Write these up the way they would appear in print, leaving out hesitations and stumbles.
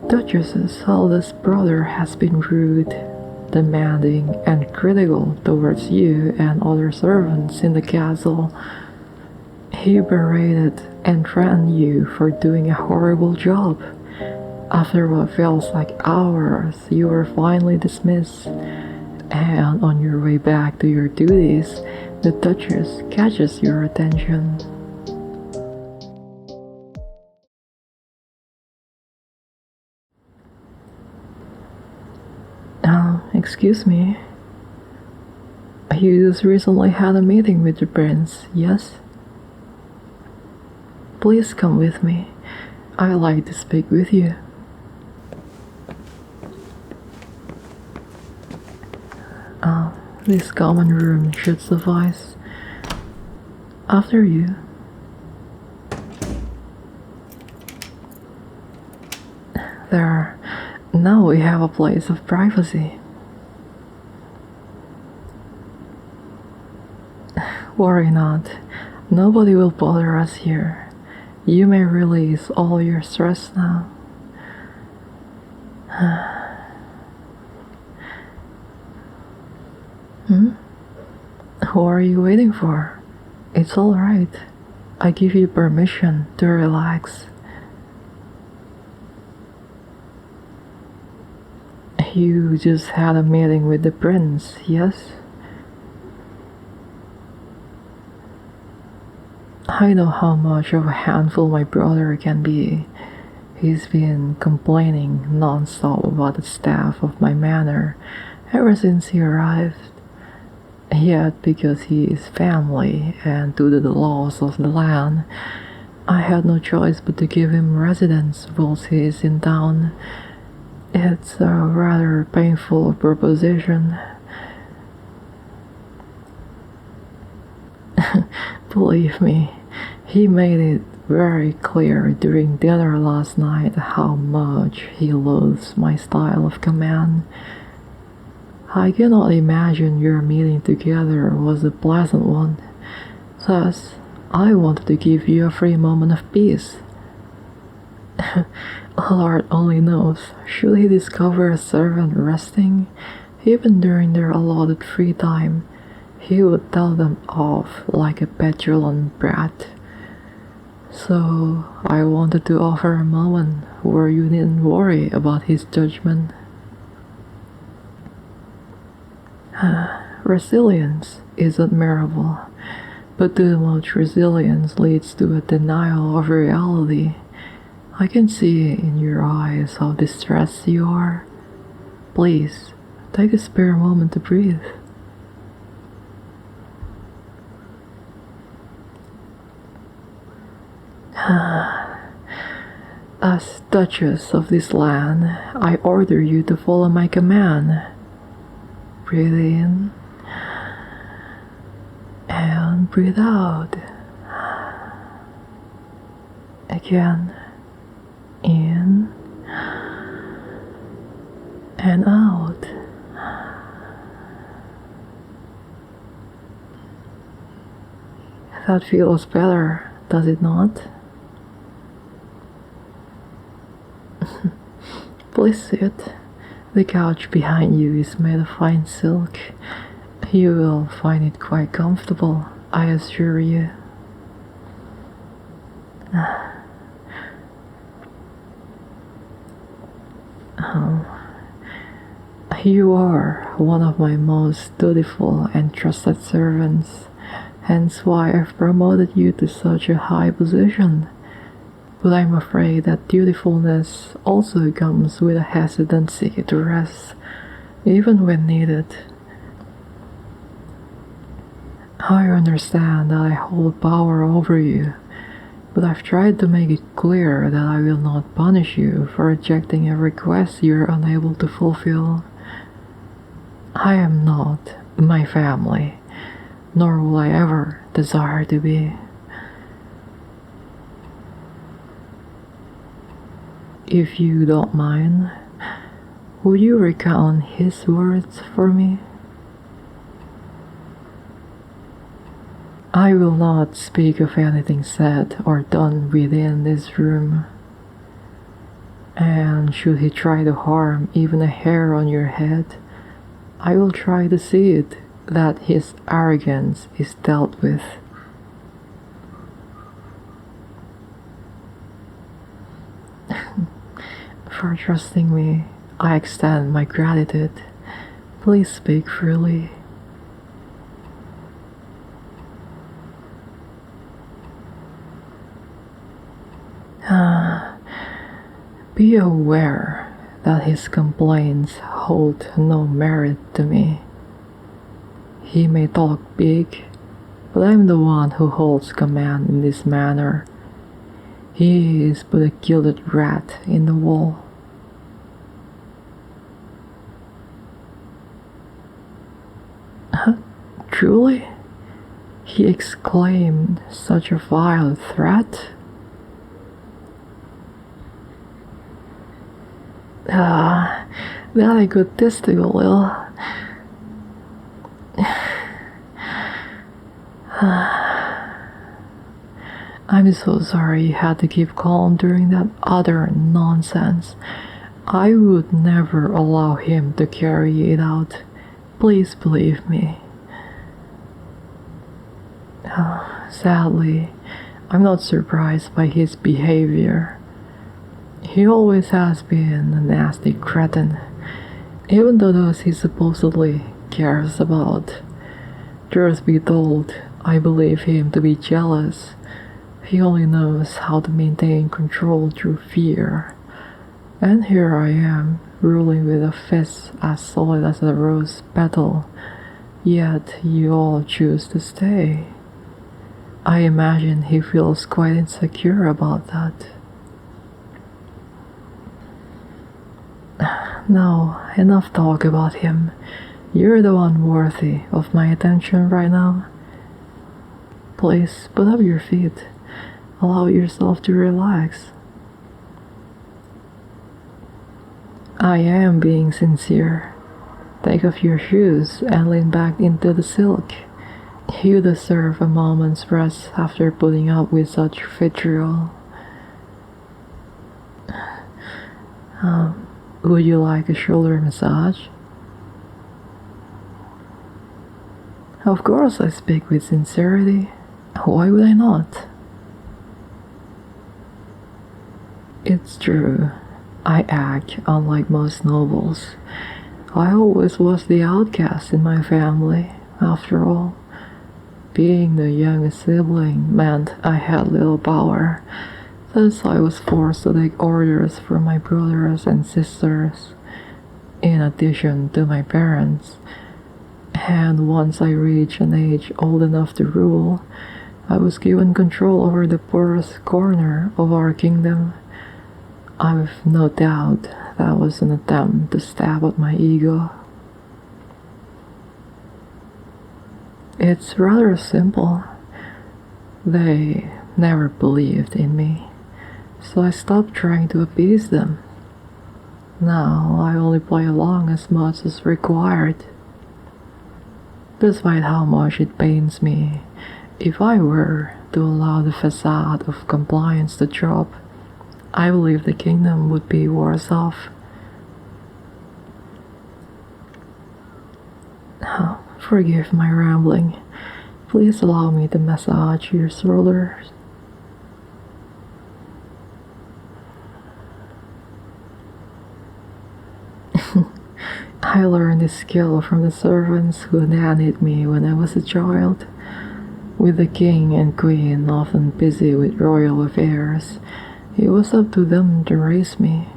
Duchess's eldest brother has been rude, demanding, and critical towards you and other servants in the castle. He berated and threatened you for doing a horrible job. After what feels like hours, you were finally dismissed, and on your way back to your duties, the Duchess catches your attention. Excuse me. You just recently had a meeting with the prince, yes? Please come with me. I'd like to speak with you. This common room should suffice. After you. There. Now we have a place of privacy. Worry not. Nobody will bother us here. You may release all your stress now. Who are you waiting for? It's alright. I give you permission to relax. You just had a meeting with the prince, yes? I know how much of a handful my brother can be. He's been complaining non-stop about the staff of my manor ever since he arrived. Yet, because he is family and due to the laws of the land, I had no choice but to give him residence whilst he is in town. It's a rather painful proposition. Believe me, he made it very clear during dinner last night how much he loathes my style of command. I cannot imagine your meeting together was a pleasant one. Thus, I wanted to give you a free moment of peace. Lord only knows, should he discover a servant resting, even during their allotted free time, he would tell them off like a petulant brat. So, I wanted to offer a moment where you needn't worry about his judgment. Resilience is admirable, but too much resilience leads to a denial of reality. I can see in your eyes how distressed you are. Please, take a spare moment to breathe. As Duchess of this land, I order you to follow my command. Breathe in and breathe out. Again, in and out. That feels better, does it not? Please sit. The couch behind you is made of fine silk. You will find it quite comfortable, I assure you. You are one of my most dutiful and trusted servants, hence why I've promoted you to such a high position. But I'm afraid that dutifulness also comes with a hesitancy to rest, even when needed. I understand that I hold power over you, but I've tried to make it clear that I will not punish you for rejecting a request you're unable to fulfill. I am not my family, nor will I ever desire to be. If you don't mind, would you recount his words for me? I will not speak of anything said or done within this room. And should he try to harm even a hair on your head, I will try to see it that his arrogance is dealt with. For trusting me, I extend my gratitude. Please speak freely. Be aware that his complaints hold no merit to me. He may talk big, but I'm the one who holds command in this manner. He is but a gilded rat in the wall. Truly? He exclaimed such a vile threat? That egotistical ill. I'm so sorry you had to keep calm during that utter nonsense. I would never allow him to carry it out. Please believe me. Sadly, I'm not surprised by his behavior. He always has been a nasty cretin, even to those he supposedly cares about. Truth be told, I believe him to be jealous. He only knows how to maintain control through fear. And here I am, ruling with a fist as solid as a rose petal, yet you all choose to stay. I imagine he feels quite insecure about that. Now, enough talk about him. You're the one worthy of my attention right now. Please put up your feet. Allow yourself to relax. I am being sincere. Take off your shoes and lean back into the silk. You deserve a moment's rest after putting up with such vitriol. Would you like a shoulder massage? Of course I speak with sincerity. Why would I not? It's true. I act unlike most nobles. I always was the outcast in my family, after all. Being the youngest sibling meant I had little power, thus I was forced to take orders from my brothers and sisters, in addition to my parents. And once I reached an age old enough to rule, I was given control over the poorest corner of our kingdom. I've no doubt that was an attempt to stab at my ego. It's rather simple. They never believed in me, so I stopped trying to appease them. Now I only play along as much as required. Despite how much it pains me, if I were to allow the facade of compliance to drop, I believe the kingdom would be worse off. Forgive my rambling. Please allow me to massage your shoulders. I learned this skill from the servants who nannied me when I was a child. With the king and queen often busy with royal affairs, it was up to them to raise me.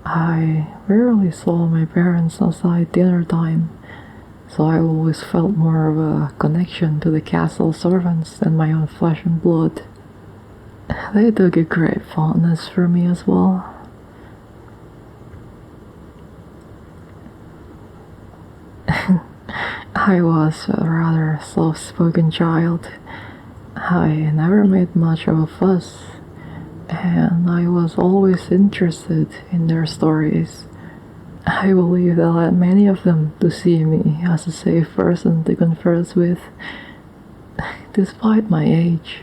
I rarely saw my parents outside dinner time, so I always felt more of a connection to the castle servants than my own flesh and blood. They took a great fondness for me as well. I was a rather soft-spoken child. I never made much of a fuss, and I was always interested in their stories. I believe that led many of them to see me as a safe person to converse with, despite my age.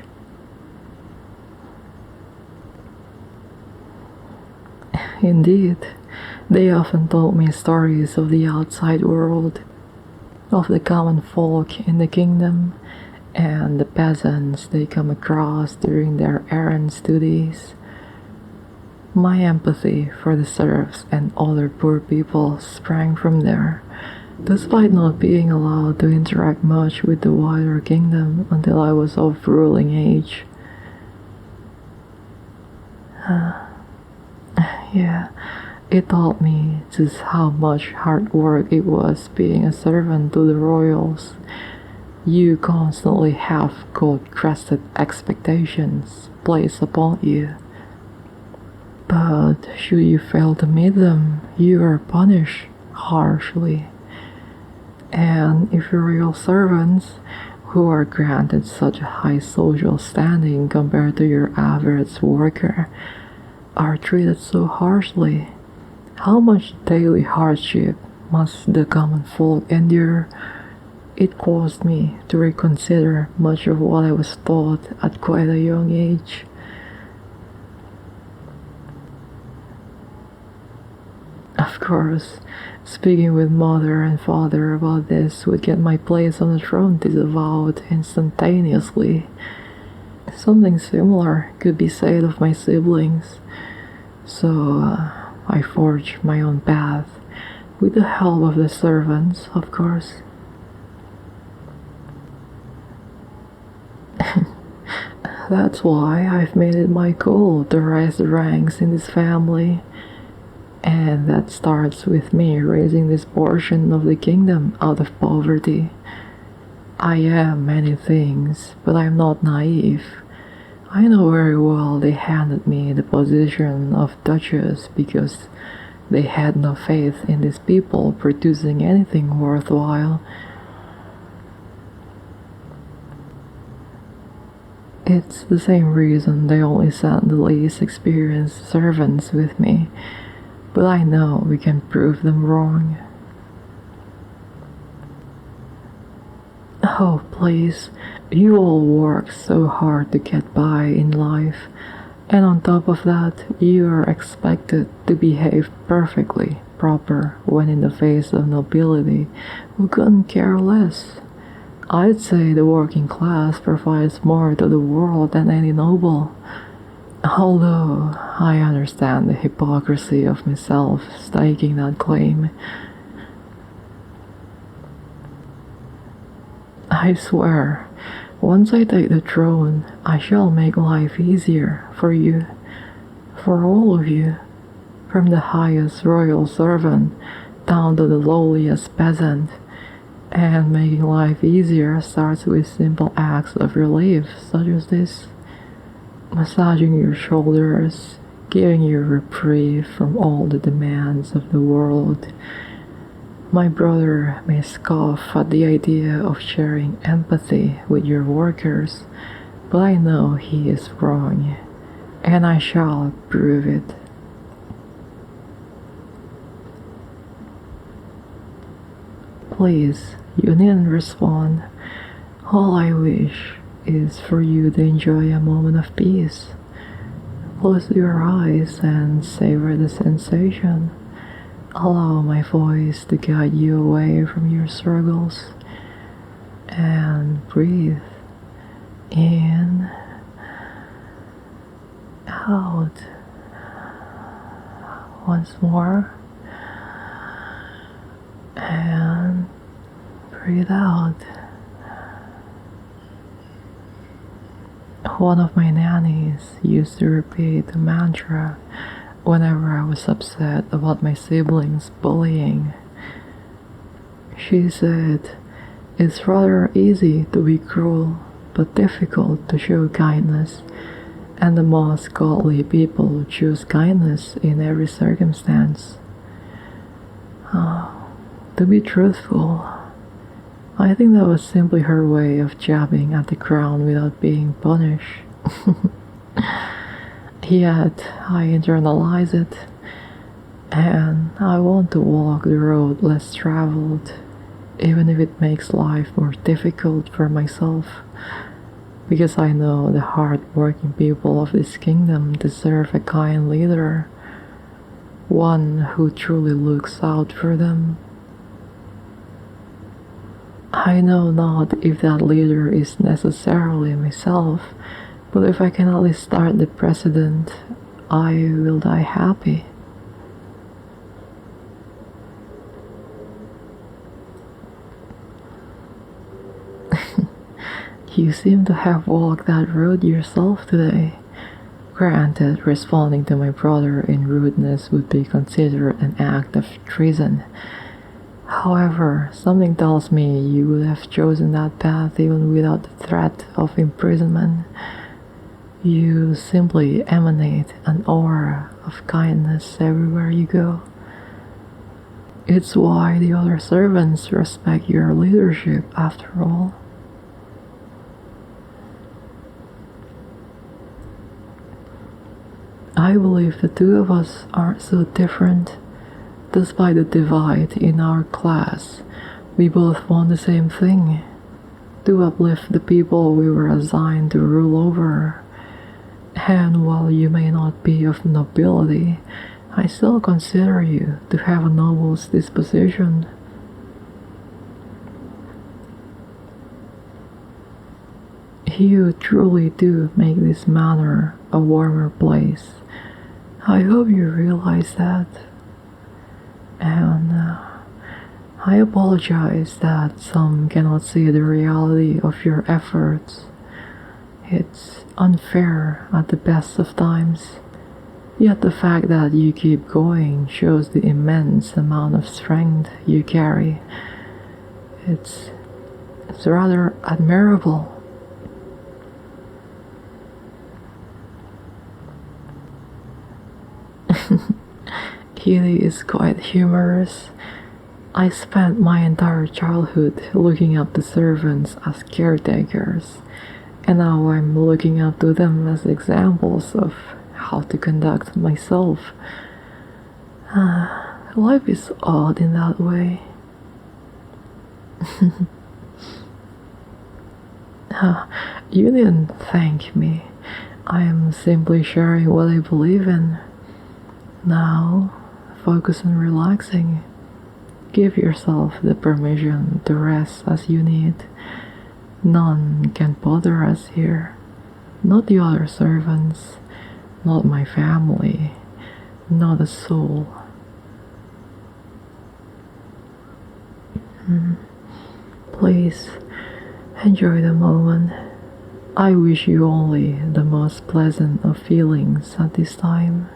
Indeed, they often told me stories of the outside world, of the common folk in the kingdom, and the peasants they come across during their errands duties. My empathy for the serfs and other poor people sprang from there, despite not being allowed to interact much with the wider kingdom until I was of ruling age. Yeah, it taught me just how much hard work it was being a servant to the royals. You constantly have gold-crested expectations placed upon you. But should you fail to meet them, you are punished harshly. And if your royal servants, who are granted such a high social standing compared to your average worker, are treated so harshly, how much daily hardship must the common folk endure? It caused me to reconsider much of what I was taught at quite a young age. Of course, speaking with mother and father about this would get my place on the throne disavowed instantaneously. Something similar could be said of my siblings, so I forged my own path, with the help of the servants, of course. That's why I've made it my goal to rise the ranks in this family. And that starts with me raising this portion of the kingdom out of poverty. I am many things, but I'm not naive. I know very well they handed me the position of Duchess because they had no faith in these people producing anything worthwhile. It's the same reason they only sent the least experienced servants with me, but I know we can prove them wrong. Oh, please, you all work so hard to get by in life, and on top of that, you are expected to behave perfectly proper when in the face of nobility who couldn't care less. I'd say the working class provides more to the world than any noble, although I understand the hypocrisy of myself staking that claim. I swear, once I take the throne, I shall make life easier for you, for all of you, from the highest royal servant down to the lowliest peasant. And making life easier starts with simple acts of relief, such as this: massaging your shoulders, giving you reprieve from all the demands of the world. My brother may scoff at the idea of sharing empathy with your workers, but I know he is wrong, and I shall prove it. Please, you needn't respond. All I wish is for you to enjoy a moment of peace. Close your eyes and savor the sensation. Allow my voice to guide you away from your struggles. And breathe in, out. Once more. And breathe out. One of my nannies used to repeat the mantra whenever I was upset about my siblings' bullying. She said, "It's rather easy to be cruel, but difficult to show kindness, and the most godly people choose kindness in every circumstance." To be truthful, I think that was simply her way of jabbing at the crown without being punished. Yet, I internalize it, and I want to walk the road less traveled, even if it makes life more difficult for myself, because I know the hard-working people of this kingdom deserve a kind leader. one who truly looks out for them. I know not if that leader is necessarily myself, but if I can at least start the precedent, I will die happy. You seem to have walked that road yourself today. Granted, responding to my brother in rudeness would be considered an act of treason. However, something tells me you would have chosen that path even without the threat of imprisonment. You simply emanate an aura of kindness everywhere you go. It's why the other servants respect your leadership after all. I believe the two of us aren't so different. Despite the divide in our class, we both want the same thing: to uplift the people we were assigned to rule over. And while you may not be of nobility, I still consider you to have a noble's disposition. You truly do make this manor a warmer place. I hope you realize that. And I apologize that some cannot see the reality of your efforts. It's unfair at the best of times, yet the fact that you keep going shows the immense amount of strength you carry. It's rather admirable. Kiki is quite humorous. I spent my entire childhood looking up to servants as caretakers, and now I'm looking up to them as examples of how to conduct myself. Life is odd in that way. You needn't thank me. I am simply sharing what I believe in. Now, focus on relaxing. Give yourself the permission to rest as you need. None can bother us here. Not the other servants, not my family, not a soul. Please, enjoy the moment. I wish you only the most pleasant of feelings at this time.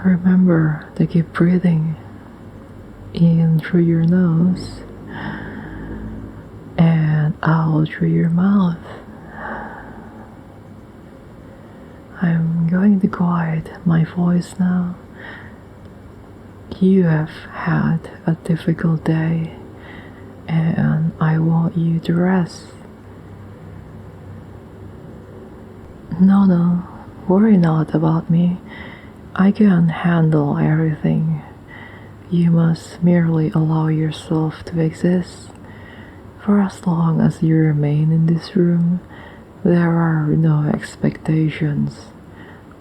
Remember to keep breathing in through your nose and out through your mouth. I'm going to quiet my voice now. You have had a difficult day, and I want you to rest. No, worry not about me. I can handle everything. You must merely allow yourself to exist. For as long as you remain in this room, there are no expectations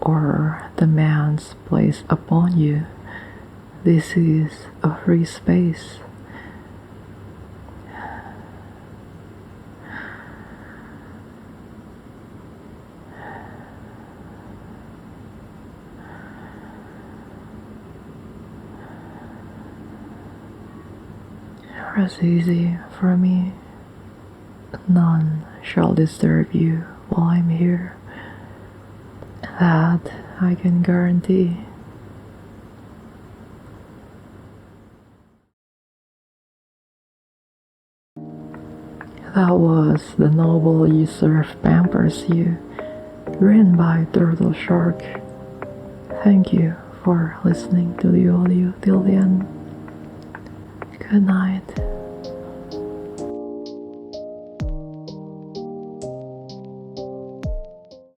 or demands placed upon you. This is a free space. Rest easy for me. None shall disturb you while I'm here. That I can guarantee. That was The Noble You Serve Pampers You, written by Turtle Shark. Thank you for listening to the audio till the end. Good night.